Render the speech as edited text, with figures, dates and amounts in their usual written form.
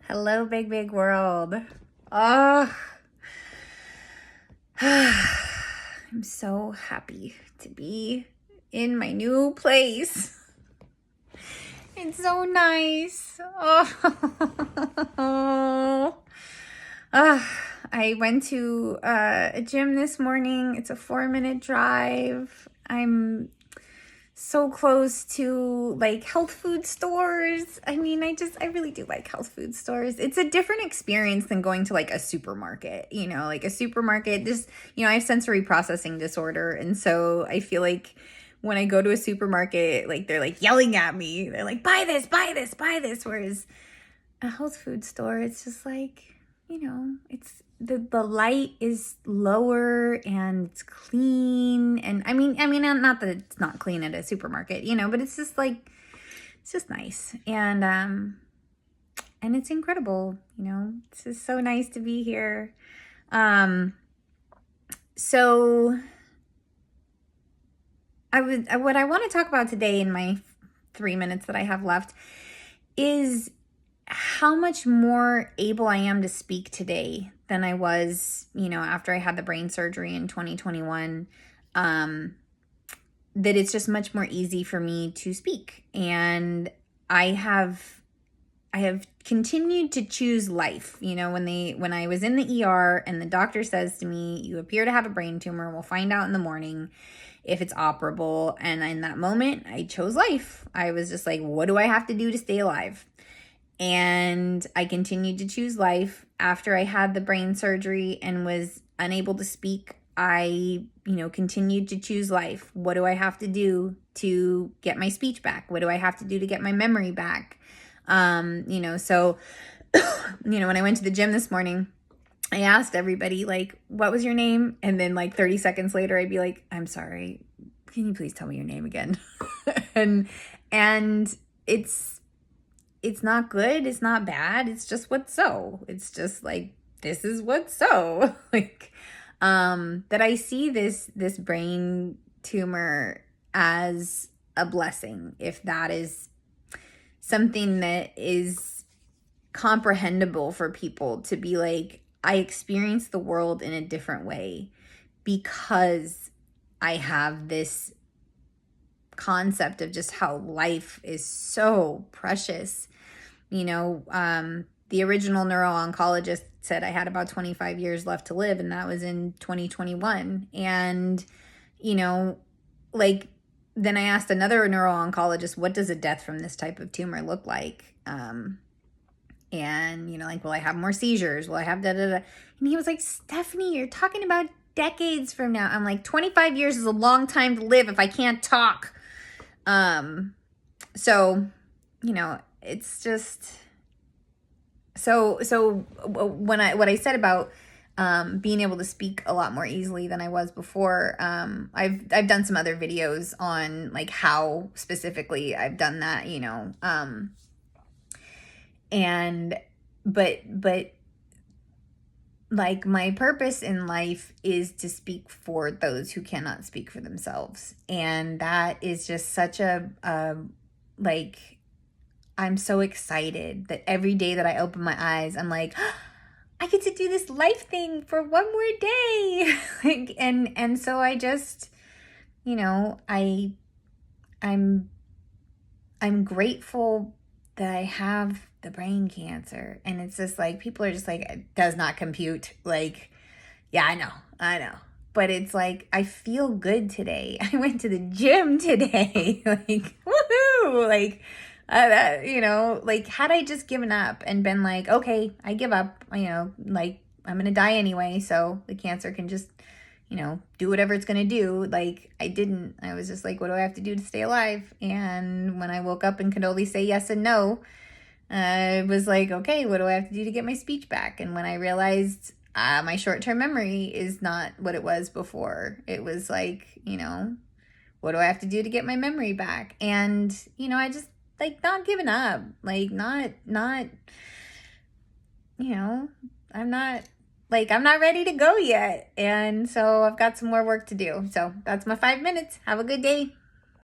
Hello, big, big world. Oh, I'm so happy to be in my new place. It's so nice. Oh, I went to a gym this morning. It's a 4-minute drive. I'm so close to like health food stores. I mean, I really do like health food stores. It's a different experience than going to like a supermarket, like a supermarket. I have sensory processing disorder. And so I feel like when I go to a supermarket, like they're like yelling at me. They're like, buy this, buy this, buy this. Whereas a health food store, it's just like, it's the light is lower and it's clean. And I mean, not that it's not clean at a supermarket, but it's just like, it's just nice. And it's incredible, it's just so nice to be here. So what I want to talk about today in my 3 minutes that I have left is how much more able I am to speak today than I was, after I had the brain surgery in 2021. That it's just much more easy for me to speak. And I have continued to choose life. When I was in the ER and the doctor says to me, you appear to have a brain tumor, we'll find out in the morning if it's operable. And in that moment, I chose life. I was just like, what do I have to do to stay alive? And I continued to choose life. After I had the brain surgery and was unable to speak, I, continued to choose life. What do I have to do to get my speech back? What do I have to do to get my memory back? So, when I went to the gym this morning, I asked everybody, like, what was your name? And then like 30 seconds later, I'd be like, I'm sorry, can you please tell me your name again? and it's not good. It's not bad. It's just what's so. It's just like, this is what's so. Like, that I see this brain tumor as a blessing, if that is something that is comprehensible for people to be like, I experience the world in a different way because I have this concept of just how life is so precious. The original neuro-oncologist said I had about 25 years left to live, and that was in 2021. And, then I asked another neuro-oncologist, what does a death from this type of tumor look like? And, will I have more seizures? Will I have da-da-da? And he was like, Stephanie, you're talking about decades from now. I'm like, 25 years is a long time to live if I can't talk. So, it's just, so what I said about, being able to speak a lot more easily than I was before, I've done some other videos on like how specifically I've done that, but like my purpose in life is to speak for those who cannot speak for themselves. And that is just such like, I'm so excited that every day that I open my eyes, I'm like, oh, I get to do this life thing for one more day. Like, and so I just, I'm grateful that I have the brain cancer. And it's just like, people are just like, it does not compute. Like, yeah, I know. But it's like, I feel good today. I went to the gym today. Like, woohoo! Like, like had I just given up and been like, okay, I give up, like I'm going to die anyway. So the cancer can just, do whatever it's going to do. Like I didn't. I was just like, what do I have to do to stay alive? And when I woke up and could only say yes and no, I was like, okay, what do I have to do to get my speech back? And when I realized my short-term memory is not what it was before, it was like, what do I have to do to get my memory back? And, I just like not giving up, like not, I'm not ready to go yet. And so I've got some more work to do. So that's my 5 minutes. Have a good day.